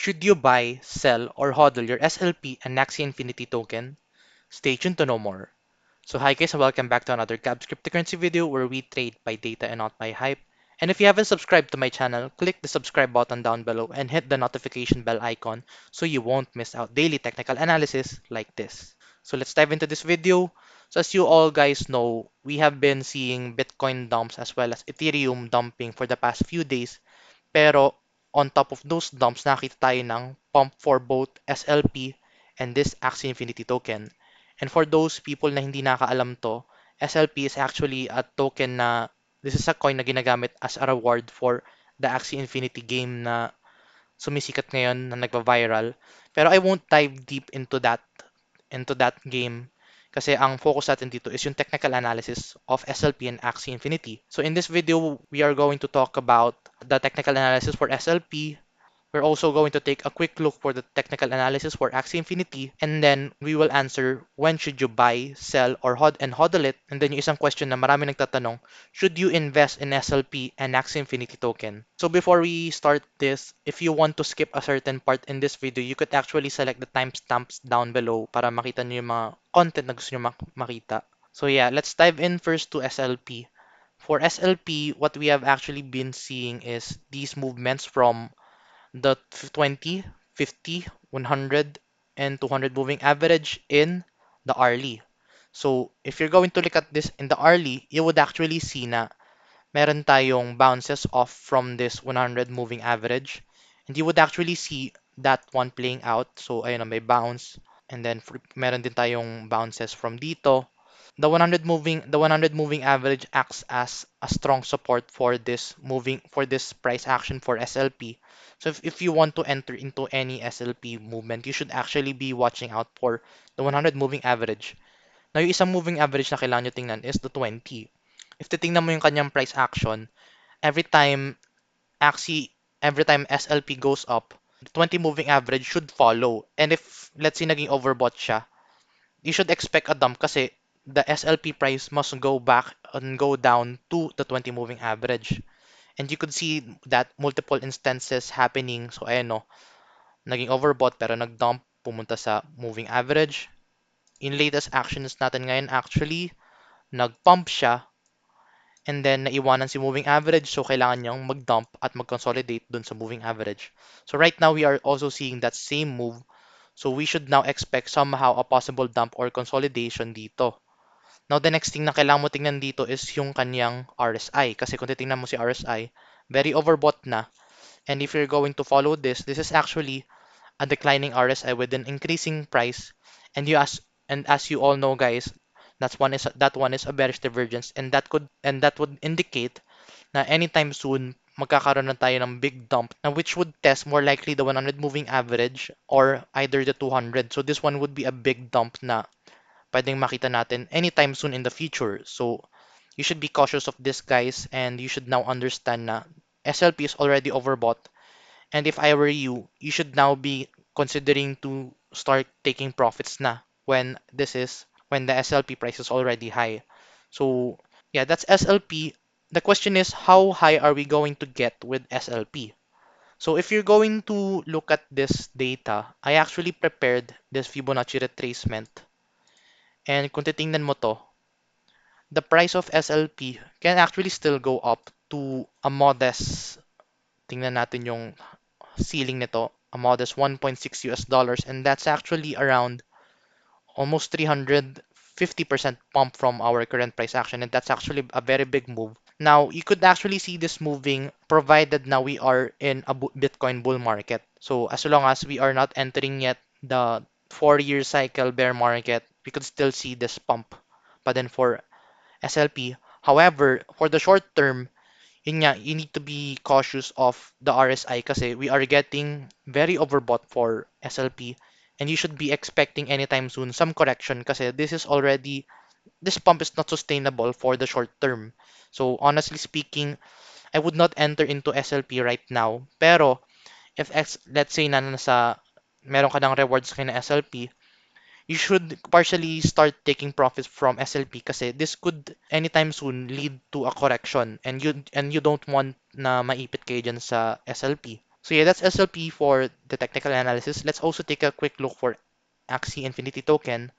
Should you buy, sell, or hodl your SLP and Axie Infinity token? Stay tuned to know more. So hi guys and welcome back to another Gab's cryptocurrency video where we trade by data and not by hype. And if you haven't subscribed to my channel, click the subscribe button down below and hit the notification bell icon so you won't miss out daily technical analysis like this. So let's dive into this video. So as you all guys know, we have been seeing Bitcoin dumps as well as Ethereum dumping for the past few days. Pero on top of those dumps, nakita tayo ng pump for both SLP and this Axie Infinity token. And for those people na hindi nakaalam to, SLP is actually a token na this is a coin na ginagamit as a reward for the Axie Infinity game na sumisikat ngayon na nagva-viral. Pero I won't dive deep into that game kasi ang focus natin dito is yung technical analysis of SLP and Axie Infinity. So in this video, we are going to talk about the technical analysis for SLP. We're also going to take a quick look for the technical analysis for Axie Infinity, and then we will answer when should you buy, sell, or hodl it. And then yung isang question na marami nagtatanong, should you invest in SLP and Axie Infinity token? So before we start this, if you want to skip a certain part in this video, you could actually select the timestamps down below para makita nyo yung mga content na gusto nyo makita. So yeah, let's dive in first to SLP. For SLP, what we have actually been seeing is these movements from the 20, 50, 100, and 200 moving average in the hourly. So, if you're going to look at this in the hourly, you would actually see na meron tayong bounces off from this 100 moving average. And you would actually see that one playing out. So, ayun na, may bounce. And then, meron din tayong bounces from dito. The 100 moving average acts as a strong support for this price action for SLP. So if you want to enter into any SLP movement, you should actually be watching out for the 100 moving average. Now, yung isang moving average na kailangan nyo tingnan is the 20. If titingnan mo yung kanyang price action, every time Axie, every time SLP goes up, the 20 moving average should follow. And if let's say naging overbought siya, you should expect a dump kasi the SLP price must go back and go down to the 20 moving average. And you could see that multiple instances happening. So, ayan no, naging overbought pero nag-dump, pumunta sa moving average. In latest actions natin ngayon, actually, nag-pump siya and then naiwanan si moving average. So, kailangan niyang mag-dump at mag-consolidate dun sa moving average. So, right now, we are also seeing that same move. So, we should now expect somehow a possible dump or consolidation dito. Now, the next thing na kailangan mo tingnan dito is yung kanyang RSI. Kasi kung titingnan mo si RSI, very overbought na. And if you're going to follow this is actually a declining RSI with an increasing price. And as you all know, guys, that one is a bearish divergence, and that would indicate na anytime soon magkakaroon na tayo ng big dump na which would test more likely the 100 moving average or either the 200. So this one would be a big dump na pwedeng makita natin anytime soon in the future. So you should be cautious of this, guys, and you should now understand na SLP is already overbought. And if I were you, you should now be considering to start taking profits na when the SLP price is already high. So yeah, that's SLP. The question is, how high are we going to get with SLP? So if you're going to look at this data, I actually prepared this Fibonacci retracement. And kung titingnan mo to, the price of SLP can actually still go up to a modest, tingnan natin yung ceiling nito, a modest 1.6 US dollars, and that's actually around almost 350% pump from our current price action, and that's actually a very big move. Now, you could actually see this moving provided now we are in a Bitcoin bull market. So as long as we are not entering yet the 4-year cycle bear market, we could still see this pump. But then for SLP, however, for the short term, yun nga, you need to be cautious of the RSI kasi we are getting very overbought for SLP, and you should be expecting anytime soon some correction kasi this pump is not sustainable for the short term. So honestly speaking, I would not enter into SLP right now. Pero if let's say na meron ka ng rewards kay na SLP, you should partially start taking profits from SLP kasi this could anytime soon lead to a correction, and you don't want na maipit kayo dyan sa SLP. So yeah, that's SLP for the technical analysis. Let's also take a quick look for Axie Infinity token.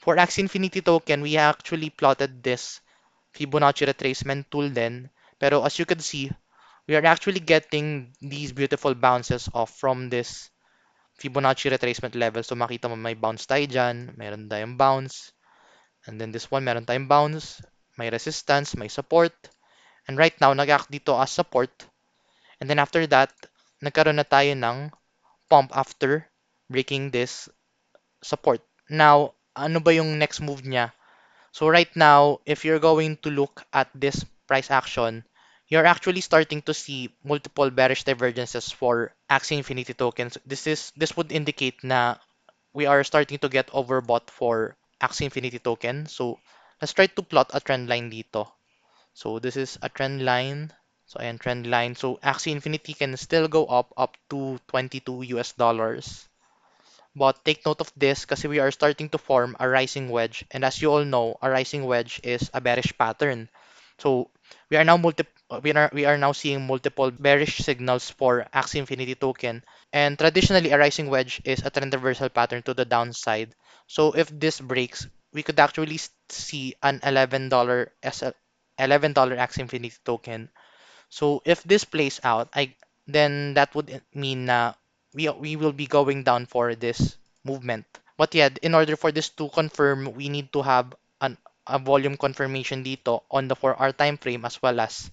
For Axie Infinity token, we actually plotted this Fibonacci retracement tool then. Pero as you can see, we are actually getting these beautiful bounces off from this Fibonacci retracement level. So makita mo may bounce tayo dyan, mayroon tayong bounce, and then this one meron tayong bounce, may resistance, may support, and right now nag-act dito as support, and then after that, nagkaroon na tayo ng pump after breaking this support. Now, ano ba yung next move niya? So right now, if you're going to look at this price action, you're actually starting to see multiple bearish divergences for Axie Infinity tokens. This would indicate na we are starting to get overbought for Axie Infinity token. So let's try to plot a trend line dito. So this is a trend line. So ayan, trend line. So Axie Infinity can still go up to 22 US dollars. But take note of this kasi we are starting to form a rising wedge. And as you all know, a rising wedge is a bearish pattern. So we are now seeing multiple bearish signals for Axie Infinity token. And traditionally, a rising wedge is a trend reversal pattern to the downside. So if this breaks, we could actually see an $11 Axie Infinity token. So if this plays out, then that would mean na we will be going down for this movement. But yeah, in order for this to confirm, we need to have a volume confirmation dito on the 4-hour time frame as well as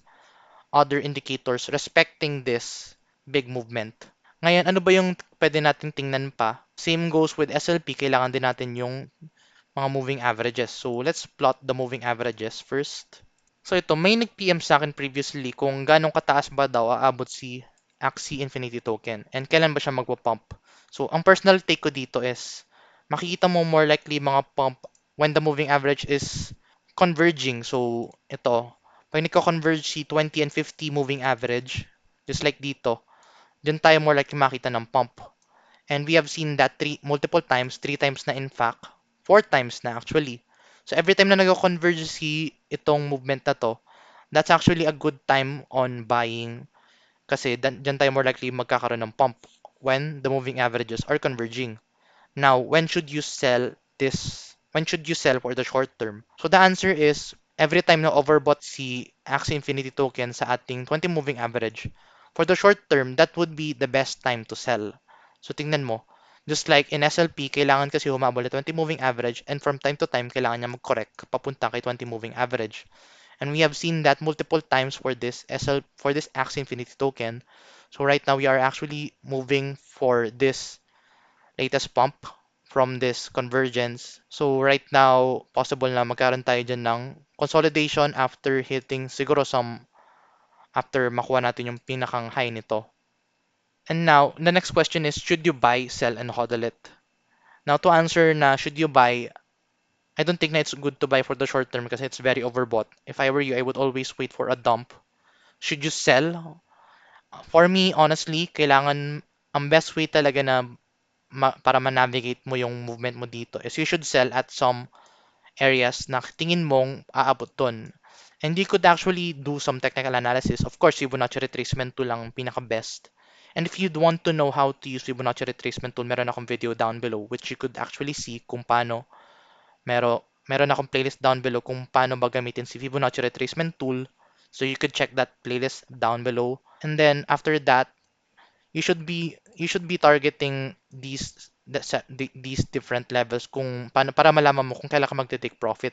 other indicators respecting this big movement. Ngayon, ano ba yung pwede natin tingnan pa? Same goes with SLP, kailangan din natin yung mga moving averages. So let's plot the moving averages first. So ito, may nag-PM sa akin previously kung ganong kataas ba daw aabot si Axie Infinity token and kailan ba siya magpa-pump. So ang personal take ko dito is makikita mo more likely mga pump when the moving average is converging. So ito, pag nagko-converge si 20 and 50 moving average, just like dito, dyan tayo more likely makita ng pump. And we have seen that multiple times, 3 times na in fact, 4 times na actually. So every time na nag-converge si itong movement na to, that's actually a good time on buying kasi dyan tayo more likely magkakaroon ng pump when the moving averages are converging. Now, when should you sell this? When should you sell for the short term? So the answer is every time na overbought si Axie Infinity token sa ating 20 moving average, for the short term, that would be the best time to sell. So tingnan mo, just like in SLP, kailangan kasi humabol na 20 moving average and from time to time, kailangan niya mag-correct papunta kay 20 moving average. And we have seen that multiple times for this for this Axie Infinity token. So right now, we are actually moving for this latest pump from this convergence. So right now, possible na magkaroon tayo dyan ng consolidation after hitting siguro after makuha natin yung pinakang high nito. And now, the next question is, should you buy, sell, and hodl it? Now, to answer na should you buy, I don't think na it's good to buy for the short term kasi it's very overbought. If I were you, I would always wait for a dump. Should you sell? For me, honestly, kailangan, ang best way talaga na para ma-navigate mo yung movement mo dito is you should sell at some areas na tingin mong aabot dun. And you could actually do some technical analysis. Of course, Fibonacci retracement tool lang pinaka-best. And if you'd want to know how to use Fibonacci retracement tool, meron akong video down below which you could actually see kung paano. Meron akong playlist down below kung paano ba gamitin si Fibonacci retracement tool. So you could check that playlist down below. And then after that, you should be targeting these different levels kung paano para malaman mo kung kailan ka magte-take profit.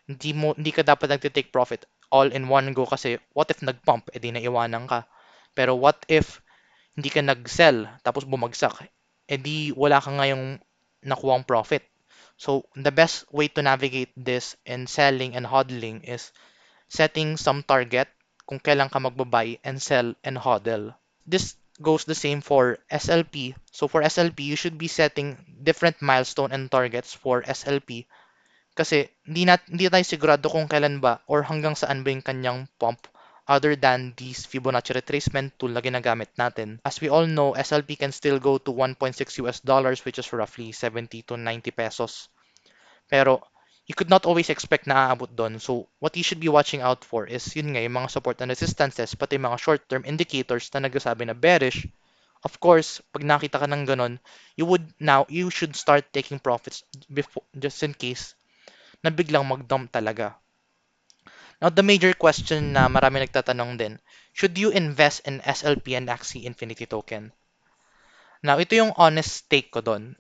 Hindi ka dapat nagte-take profit all in one go kasi what if nag-pump edi naiwanan ka. Pero what if hindi ka nag-sell tapos bumagsak edi wala ka ngayong nakuwang profit. So the best way to navigate this in selling and hodling is setting some target kung kailan ka magbabuy and sell and hodl. This goes the same for SLP. So for SLP, you should be setting different milestone and targets for SLP kasi hindi tayo sigurado kung kailan ba or hanggang saan ba yung kanyang pump other than these Fibonacci retracement tool na ginagamit natin. As we all know, SLP can still go to 1.6 US dollars which is roughly 70 to 90 pesos. Pero you could not always expect na aabot doon. So what you should be watching out for is yun nga yung mga support and resistances pati mga short-term indicators na nagsasabi na bearish Of course, pag nakita ka ng ganun, you should start taking profits before, just in case na biglang mag-dump talaga. Now, the major question na marami nagtatanong din, should you invest in SLP and Axie Infinity Token? Now, ito yung honest take ko doon.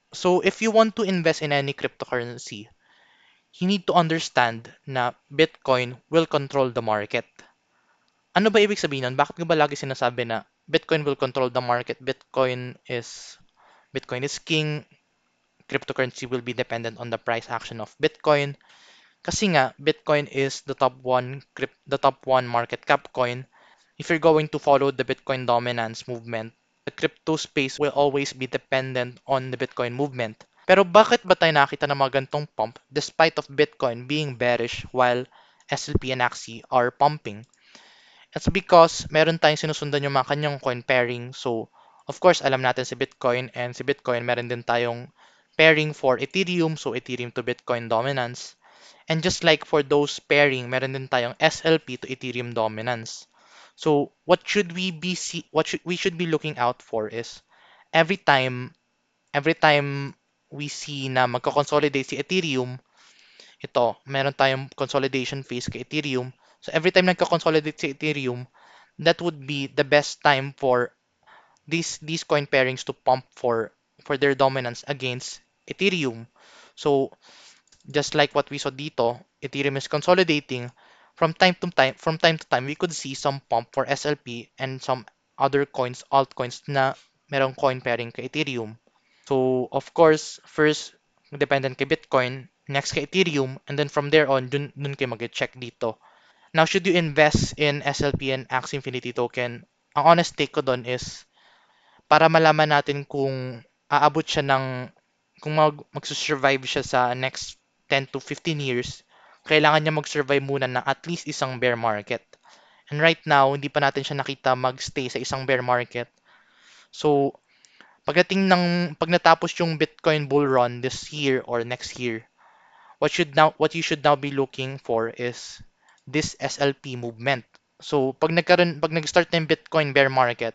So, if you want to invest in any cryptocurrency, you need to understand na Bitcoin will control the market. Ano ba ibig sabihin nun? Bakit ko ba lagi sinasabi na Bitcoin will control the market? Bitcoin is king. Cryptocurrency will be dependent on the price action of Bitcoin. Kasi nga, Bitcoin is the top one market cap coin. If you're going to follow the Bitcoin dominance movement, the crypto space will always be dependent on the Bitcoin movement. Pero bakit ba tayo nakita ng mga gantong pump despite of Bitcoin being bearish while SLP and Axie are pumping? It's because meron tayong sinusundan yung mga kanyang coin pairing. So, of course, alam natin si Bitcoin and si Bitcoin meron din tayong pairing for Ethereum. So, Ethereum to Bitcoin dominance. And just like for those pairing, meron din tayong SLP to Ethereum dominance. So, we should be looking out for is every time every time we see na magko-consolidate si Ethereum, ito, meron tayong consolidation phase kay Ethereum. So every time nagko-consolidate si Ethereum, that would be the best time for these coin pairings to pump for their dominance against Ethereum. So just like what we saw dito, Ethereum is consolidating. From time to time, we could see some pump for SLP and some other altcoins na merong coin pairing kay Ethereum. So, of course, first, dependent kay Bitcoin, next kay Ethereum, and then from there on, dun kayo mag-check dito. Now, should you invest in SLP and Axie Infinity Token? Ang honest take ko doon is, para malaman natin kung aabot siya kung magsusurvive siya sa next 10 to 15 years, kailangan niya mag-survive muna ng at least isang bear market. And right now, hindi pa natin siya nakita mag-stay sa isang bear market. So, pag natapos yung Bitcoin bull run this year or next year, what you should now be looking for is this SLP movement. So, pag nag-start na yung Bitcoin bear market,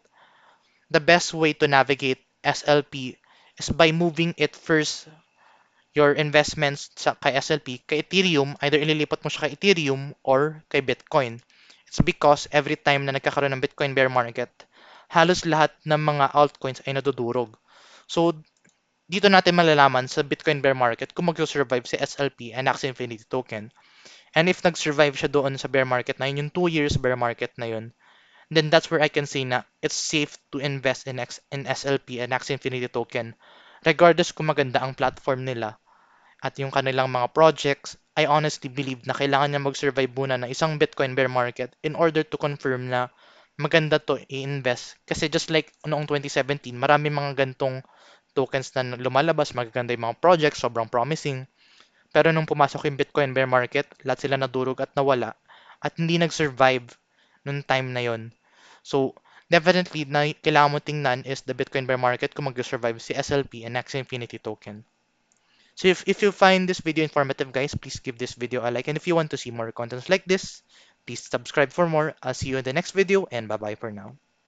the best way to navigate SLP is by moving it first your investments kay SLP, kay Ethereum, either ililipat mo siya kay Ethereum or kay Bitcoin. It's because every time na nagkakaroon ng Bitcoin bear market, halos lahat ng mga altcoins ay nadudurog. So, dito natin malalaman sa Bitcoin bear market kung mag-survive si SLP and Axie Infinity Token. And if nag-survive siya doon sa bear market na yun, yung 2 years bear market na yun, then that's where I can say na it's safe to invest in SLP and Axie Infinity Token regardless kung maganda ang platform nila at yung kanilang mga projects. I honestly believe na kailangan niya mag-survive muna ng isang Bitcoin bear market in order to confirm na maganda to i-invest. Kasi just like noong 2017, marami mga gantong tokens na lumalabas, magaganda yung mga projects, sobrang promising. Pero nung pumasok yung Bitcoin bear market, lahat sila nadurog at nawala at hindi nag-survive nung time na yon. So, definitely, na kailangan mo tingnan is the Bitcoin bear market kung mag-survive si SLP and Axie Infinity Token. So if you find this video informative, guys, please give this video a like. And if you want to see more contents like this, please subscribe for more. I'll see you in the next video and bye-bye for now.